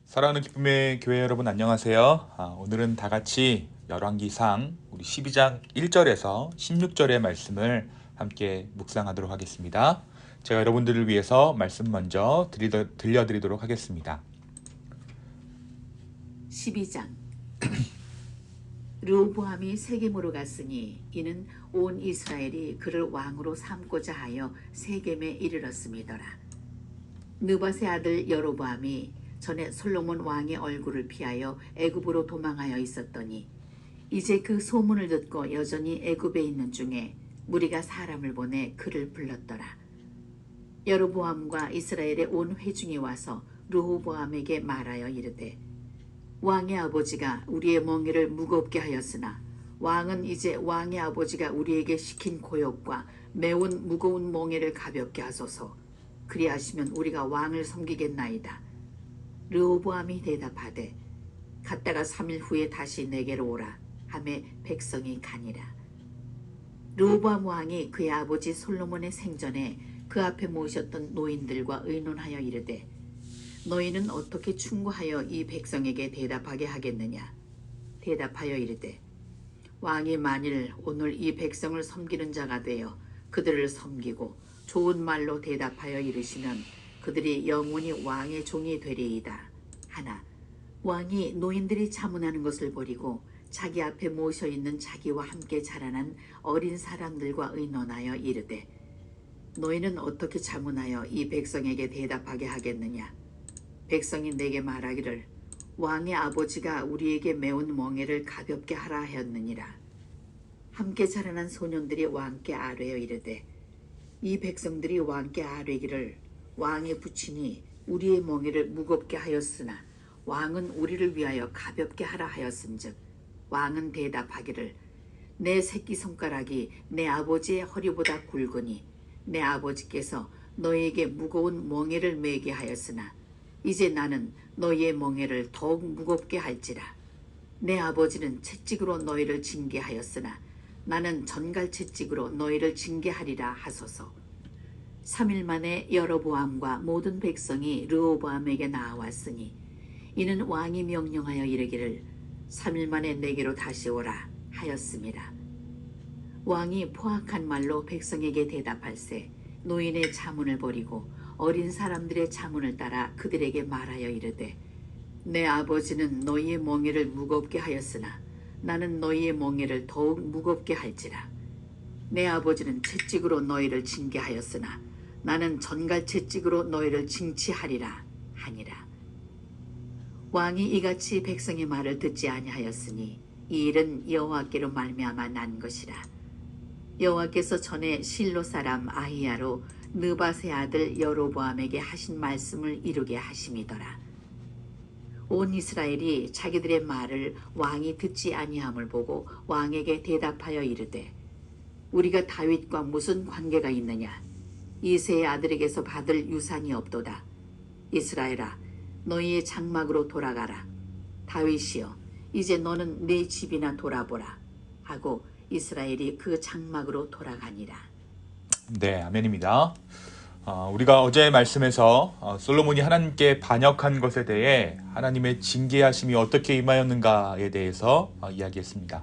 사랑하는 기쁨의 교회 여러분 안녕하세요. 오늘은 다 같이 열왕기상 우리 12장 1절에서 16절의 말씀을 함께 묵상하도록 하겠습니다. 제가 여러분들을 위해서 말씀 먼저 들려드리도록 하겠습니다. 12장 르호보암이 세겜으로 갔으니 이는 온 이스라엘이 그를 왕으로 삼고자 하여 세겜에 이르렀음이더라. 느밧의 아들 여로보암이 전에 솔로몬 왕의 얼굴을 피하여 애굽으로 도망하여 있었더니 이제 그 소문을 듣고 여전히 애굽에 있는 중에 무리가 사람을 보내 그를 불렀더라. 여로보암과 이스라엘의 온 회중이 와서 르호보암에게 말하여 이르되 왕의 아버지가 우리의 멍에를 무겁게 하였으나 왕은 이제 왕의 아버지가 우리에게 시킨 고역과 매운 무거운 멍에를 가볍게 하소서. 그리하시면 우리가 왕을 섬기겠나이다. 르호보암이 대답하되 갔다가 3일 후에 다시 내게로 오라 하매 백성이 가니라. 르호보암 왕이 그의 아버지 솔로몬의 생전에 그 앞에 모셨던 노인들과 의논하여 이르되 너희는 어떻게 충고하여 이 백성에게 대답하게 하겠느냐. 대답하여 이르되 왕이 만일 오늘 이 백성을 섬기는 자가 되어 그들을 섬기고 좋은 말로 대답하여 이르시면 그들이 영원히 왕의 종이 되리이다 하나 왕이 노인들이 자문하는 것을 버리고 자기 앞에 모셔있는 자기와 함께 자라난 어린 사람들과 의논하여 이르되 너희는 어떻게 자문하여 이 백성에게 대답하게 하겠느냐. 백성이 내게 말하기를 왕의 아버지가 우리에게 매운 멍에를 가볍게 하라 하였느니라. 함께 자라난 소년들이 왕께 아뢰어 이르되 이 백성들이 왕께 아뢰기를 왕의 부친이 우리의 멍에를 무겁게 하였으나 왕은 우리를 위하여 가볍게 하라 하였은즉 왕은 대답하기를 내 새끼손가락이 내 아버지의 허리보다 굵으니 내 아버지께서 너희에게 무거운 멍에를 매게 하였으나 이제 나는 너희의 멍에를 더욱 무겁게 할지라. 내 아버지는 채찍으로 너희를 징계하였으나 나는 전갈 채찍으로 너희를 징계하리라 하소서. 3일 만에 여로보암과 모든 백성이 르호보암에게 나아왔으니 이는 왕이 명령하여 이르기를 3일 만에 내게로 다시 오라 하였음이라. 왕이 포악한 말로 백성에게 대답할세 노인의 자문을 버리고 어린 사람들의 자문을 따라 그들에게 말하여 이르되 내 아버지는 너희의 멍에를 무겁게 하였으나 나는 너희의 멍에를 더욱 무겁게 할지라. 내 아버지는 채찍으로 너희를 징계하였으나 나는 전갈 채찍으로 너희를 징치하리라 하니라. 왕이 이같이 백성의 말을 듣지 아니하였으니 이 일은 여호와께로 말미암아 난 것이라. 여호와께서 전에 실로 사람 아히야로 느밧의 아들 여로보암에게 하신 말씀을 이루게 하심이더라. 온 이스라엘이 자기들의 말을 왕이 듣지 아니함을 보고 왕에게 대답하여 이르되 우리가 다윗과 무슨 관계가 있느냐. 이새의 아들에게서 받을 유산이 없도다. 이스라엘아 너희의 장막으로 돌아가라. 다윗이여 이제 너는 내 집이나 돌아보라 하고 이스라엘이 그 장막으로 돌아가니라. 네, 아멘입니다. 우리가 어제의 말씀에서 솔로몬이 하나님께 반역한 것에 대해 하나님의 징계하심이 어떻게 임하였는가에 대해서 이야기했습니다.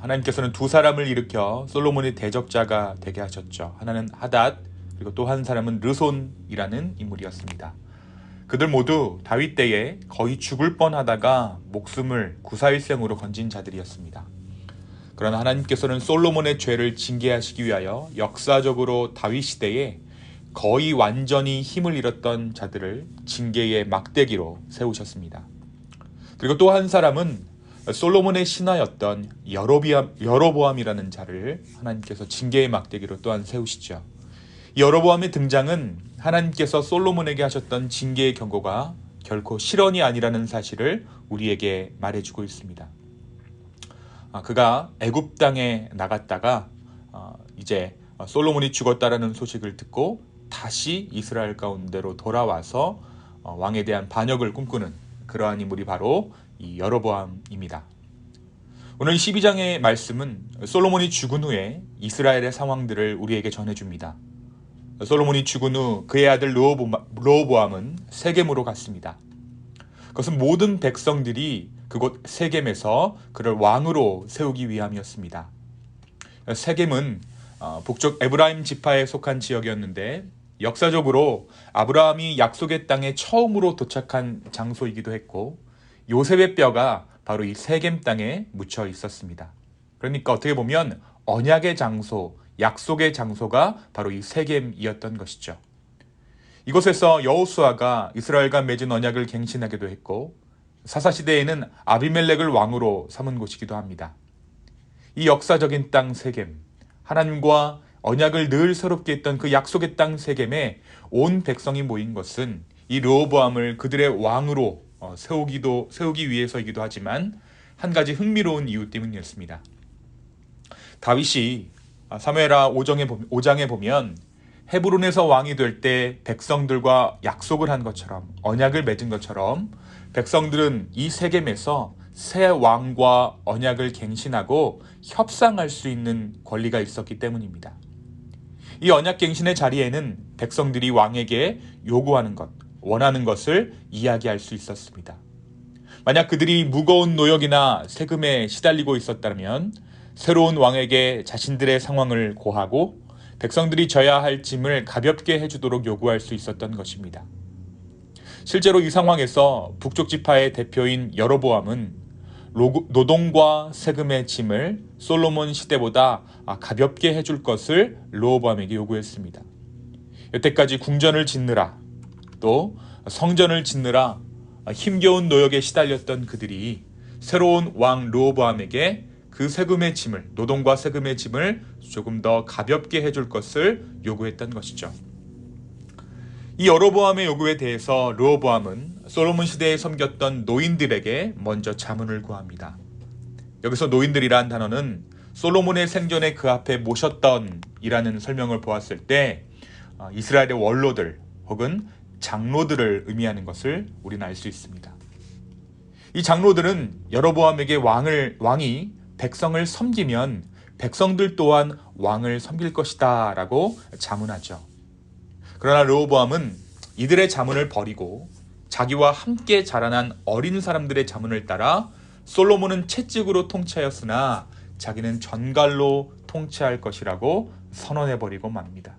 하나님께서는 두 사람을 일으켜 솔로몬의 대적자가 되게 하셨죠. 하나는 하닷 그리고 또 한 사람은 르손이라는 인물이었습니다. 그들 모두 다윗 때에 거의 죽을 뻔하다가 목숨을 구사일생으로 건진 자들이었습니다. 그러나 하나님께서는 솔로몬의 죄를 징계하시기 위하여 역사적으로 다윗 시대에 거의 완전히 힘을 잃었던 자들을 징계의 막대기로 세우셨습니다. 그리고 또 한 사람은 솔로몬의 신하였던 여로보암이라는 자를 하나님께서 징계의 막대기로 또한 세우시죠. 여로보암의 등장은 하나님께서 솔로몬에게 하셨던 징계의 경고가 결코 실언이 아니라는 사실을 우리에게 말해주고 있습니다. 그가 애굽 땅에 나갔다가 이제 솔로몬이 죽었다라는 소식을 듣고 다시 이스라엘 가운데로 돌아와서 왕에 대한 반역을 꿈꾸는 그러한 인물이 바로 이 여로보암입니다. 오늘 12장의 말씀은 솔로몬이 죽은 후에 이스라엘의 상황들을 우리에게 전해줍니다. 솔로몬이 죽은 후 그의 아들 르호보암은 세겜으로 갔습니다. 그것은 모든 백성들이 그곳 세겜에서 그를 왕으로 세우기 위함이었습니다. 세겜은 북쪽 에브라임 지파에 속한 지역이었는데 역사적으로 아브라함이 약속의 땅에 처음으로 도착한 장소이기도 했고 요셉의 뼈가 바로 이 세겜 땅에 묻혀 있었습니다. 그러니까 어떻게 보면 언약의 장소, 약속의 장소가 바로 이 세겜이었던 것이죠. 이곳에서 여호수아가 이스라엘과 맺은 언약을 갱신하기도 했고 사사시대에는 아비멜렉을 왕으로 삼은 곳이기도 합니다. 이 역사적인 땅 세겜, 하나님과 언약을 늘 새롭게 했던 그 약속의 땅 세겜에 온 백성이 모인 것은 이 르호보암을 그들의 왕으로 세우기 위해서이기도 하지만 한 가지 흥미로운 이유 때문이었습니다. 다윗이 사무엘하 5장에 보면 헤브론에서 왕이 될 때 백성들과 약속을 한 것처럼 언약을 맺은 것처럼 백성들은 이 세겜에서 새 왕과 언약을 갱신하고 협상할 수 있는 권리가 있었기 때문입니다. 이 언약 갱신의 자리에는 백성들이 왕에게 요구하는 것, 원하는 것을 이야기할 수 있었습니다. 만약 그들이 무거운 노역이나 세금에 시달리고 있었다면 새로운 왕에게 자신들의 상황을 고하고 백성들이 져야 할 짐을 가볍게 해주도록 요구할 수 있었던 것입니다. 실제로 이 상황에서 북쪽 지파의 대표인 여로보암은 노동과 세금의 짐을 솔로몬 시대보다 가볍게 해줄 것을 르호보암에게 요구했습니다. 여태까지 궁전을 짓느라 또 성전을 짓느라 힘겨운 노역에 시달렸던 그들이 새로운 왕 르호보암에게 그 세금의 짐을, 노동과 세금의 짐을 조금 더 가볍게 해줄 것을 요구했던 것이죠. 이 여로보암의 요구에 대해서 르호보암은 솔로몬 시대에 섬겼던 노인들에게 먼저 자문을 구합니다. 여기서 노인들이란 단어는 솔로몬의 생전에 그 앞에 모셨던 이라는 설명을 보았을 때 이스라엘의 원로들 혹은 장로들을 의미하는 것을 우리는 알 수 있습니다. 이 장로들은 여로보암에게 왕이 백성을 섬기면 백성들 또한 왕을 섬길 것이다 라고 자문하죠. 그러나 르호보암은 이들의 자문을 버리고 자기와 함께 자라난 어린 사람들의 자문을 따라 솔로몬은 채찍으로 통치하였으나 자기는 전갈로 통치할 것이라고 선언해버리고 맙니다.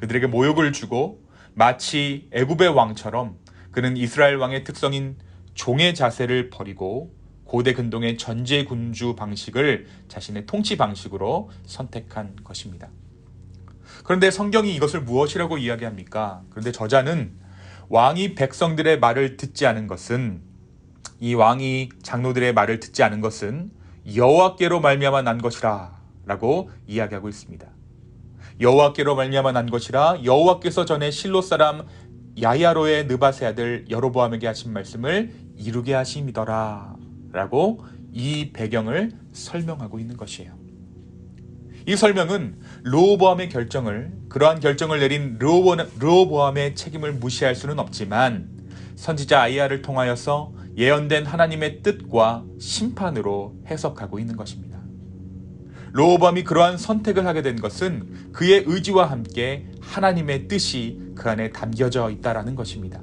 그들에게 모욕을 주고 마치 애굽의 왕처럼 그는 이스라엘 왕의 특성인 종의 자세를 버리고 고대 근동의 전제군주 방식을 자신의 통치 방식으로 선택한 것입니다. 그런데 성경이 이것을 무엇이라고 이야기합니까? 그런데 저자는 왕이 백성들의 말을 듣지 않은 것은, 이 왕이 장로들의 말을 듣지 않은 것은 여호와께로 말미암아 난 것이라 라고 이야기하고 있습니다. 여호와께로 말미암아 난 것이라, 여호와께서 전에 실로 사람 야야로의 느밧의 아들 여로보암에게 하신 말씀을 이루게 하심이더라 라고 이 배경을 설명하고 있는 것이에요. 이 설명은 르호보암의 결정을, 그러한 결정을 내린 르호보암의 책임을 무시할 수는 없지만 선지자 아이야를 통하여서 예언된 하나님의 뜻과 심판으로 해석하고 있는 것입니다. 르호보암이 그러한 선택을 하게 된 것은 그의 의지와 함께 하나님의 뜻이 그 안에 담겨져 있다라는 것입니다.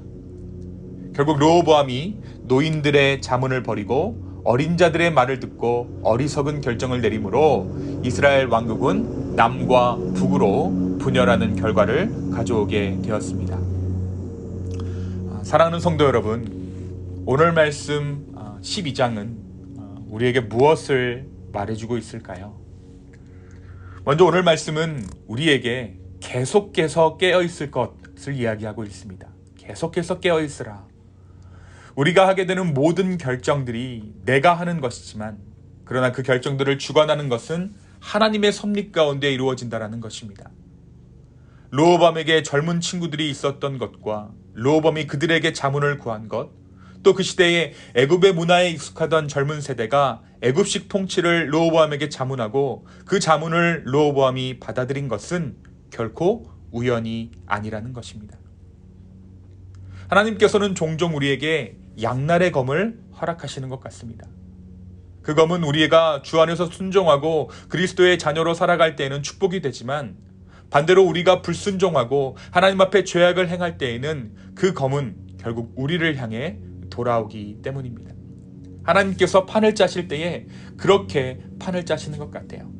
결국 르호보암이 노인들의 자문을 버리고 어린 자들의 말을 듣고 어리석은 결정을 내림으로 이스라엘 왕국은 남과 북으로 분열하는 결과를 가져오게 되었습니다. 사랑하는 성도 여러분, 오늘 말씀 12장은 우리에게 무엇을 말해주고 있을까요? 먼저 오늘 말씀은 우리에게 계속해서 깨어있을 것을 이야기하고 있습니다. 계속해서 깨어있으라. 우리가 하게 되는 모든 결정들이 내가 하는 것이지만 그러나 그 결정들을 주관하는 것은 하나님의 섭리 가운데 이루어진다라는 것입니다. 르호보암에게 젊은 친구들이 있었던 것과 르호보암이 그들에게 자문을 구한 것, 또 그 시대에 애굽의 문화에 익숙하던 젊은 세대가 애굽식 통치를 르호보암에게 자문하고 그 자문을 르호보암이 받아들인 것은 결코 우연이 아니라는 것입니다. 하나님께서는 종종 우리에게 양날의 검을 허락하시는 것 같습니다. 그 검은 우리가 주 안에서 순종하고 그리스도의 자녀로 살아갈 때에는 축복이 되지만 반대로 우리가 불순종하고 하나님 앞에 죄악을 행할 때에는 그 검은 결국 우리를 향해 돌아오기 때문입니다. 하나님께서 판을 짜실 때에 그렇게 판을 짜시는 것 같아요.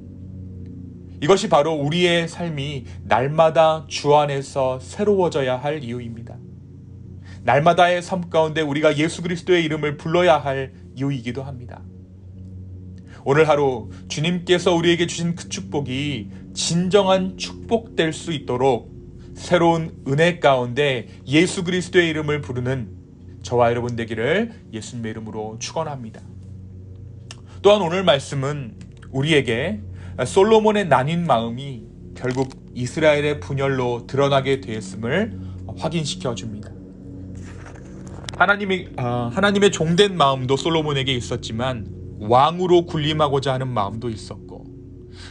이것이 바로 우리의 삶이 날마다 주 안에서 새로워져야 할 이유입니다. 날마다의 삶 가운데 우리가 예수 그리스도의 이름을 불러야 할 이유이기도 합니다. 오늘 하루 주님께서 우리에게 주신 그 축복이 진정한 축복될 수 있도록 새로운 은혜 가운데 예수 그리스도의 이름을 부르는 저와 여러분 되기를 예수님의 이름으로 축원합니다. 또한 오늘 말씀은 우리에게 솔로몬의 나뉜 마음이 결국 이스라엘의 분열로 드러나게 되었음을 확인시켜 줍니다. 하나님의 종된 마음도 솔로몬에게 있었지만 왕으로 군림하고자 하는 마음도 있었고,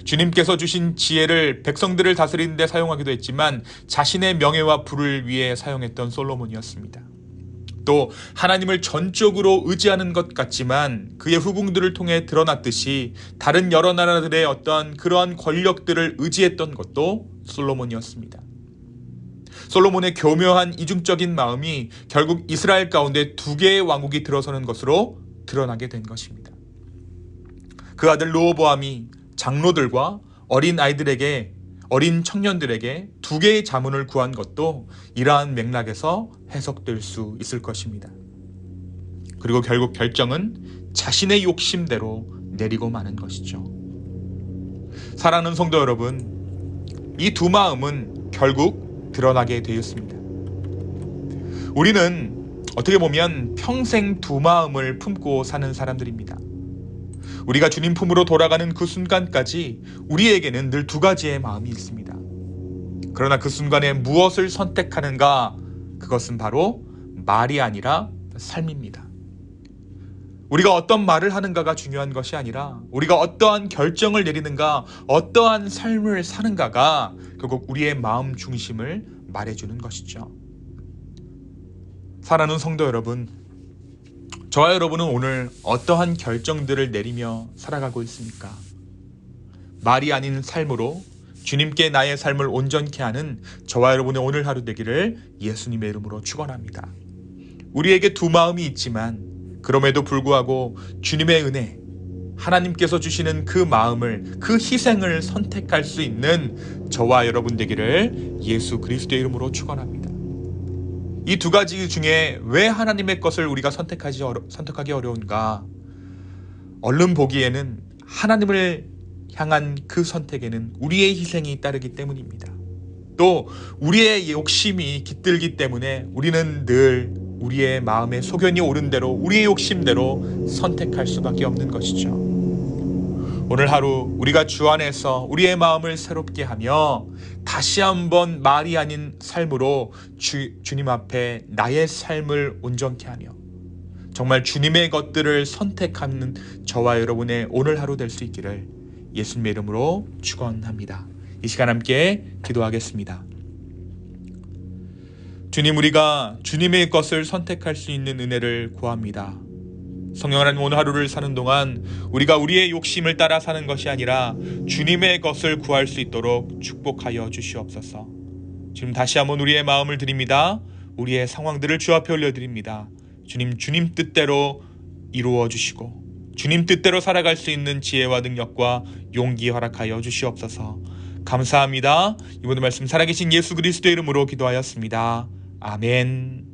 주님께서 주신 지혜를 백성들을 다스리는 데 사용하기도 했지만 자신의 명예와 부를 위해 사용했던 솔로몬이었습니다. 또 하나님을 전적으로 의지하는 것 같지만 그의 후궁들을 통해 드러났듯이 다른 여러 나라들의 어떤 그러한 권력들을 의지했던 것도 솔로몬이었습니다. 솔로몬의 교묘한 이중적인 마음이 결국 이스라엘 가운데 두 개의 왕국이 들어서는 것으로 드러나게 된 것입니다. 그 아들 르호보암이 장로들과 어린 청년들에게 두 개의 자문을 구한 것도 이러한 맥락에서 해석될 수 있을 것입니다. 그리고 결국 결정은 자신의 욕심대로 내리고 마는 것이죠. 사랑하는 성도 여러분, 이 두 마음은 결국 드러나게 되었습니다. 우리는 어떻게 보면 평생 두 마음을 품고 사는 사람들입니다. 우리가 주님 품으로 돌아가는 그 순간까지 우리에게는 늘 두 가지의 마음이 있습니다. 그러나 그 순간에 무엇을 선택하는가, 그것은 바로 말이 아니라 삶입니다. 우리가 어떤 말을 하는가가 중요한 것이 아니라 우리가 어떠한 결정을 내리는가, 어떠한 삶을 사는가가 결국 우리의 마음 중심을 말해주는 것이죠. 사랑하는 성도 여러분, 저와 여러분은 오늘 어떠한 결정들을 내리며 살아가고 있습니까? 말이 아닌 삶으로 주님께 나의 삶을 온전케 하는 저와 여러분의 오늘 하루 되기를 예수님의 이름으로 축원합니다. 우리에게 두 마음이 있지만 그럼에도 불구하고 주님의 은혜, 하나님께서 주시는 그 마음을, 그 희생을 선택할 수 있는 저와 여러분 되기를 예수 그리스도의 이름으로 축원합니다. 이 두 가지 중에 왜 하나님의 것을 우리가 선택하기 어려운가? 얼른 보기에는 하나님을 향한 그 선택에는 우리의 희생이 따르기 때문입니다. 또 우리의 욕심이 깃들기 때문에 우리는 늘 우리의 마음에 소견이 오른 대로, 우리의 욕심대로 선택할 수밖에 없는 것이죠. 오늘 하루 우리가 주 안에서 우리의 마음을 새롭게 하며 다시 한번 말이 아닌 삶으로 주님 앞에 나의 삶을 온전케 하며 정말 주님의 것들을 선택하는 저와 여러분의 오늘 하루 될 수 있기를 예수님의 이름으로 축원합니다. 이 시간 함께 기도하겠습니다. 주님, 우리가 주님의 것을 선택할 수 있는 은혜를 구합니다. 성령 하나님, 오늘 하루를 사는 동안 우리가 우리의 욕심을 따라 사는 것이 아니라 주님의 것을 구할 수 있도록 축복하여 주시옵소서. 지금 다시 한번 우리의 마음을 드립니다. 우리의 상황들을 주 앞에 올려드립니다. 주님 뜻대로 이루어 주시고 주님 뜻대로 살아갈 수 있는 지혜와 능력과 용기 허락하여 주시옵소서. 감사합니다. 이번의 말씀 살아계신 예수 그리스도의 이름으로 기도하였습니다. 아멘.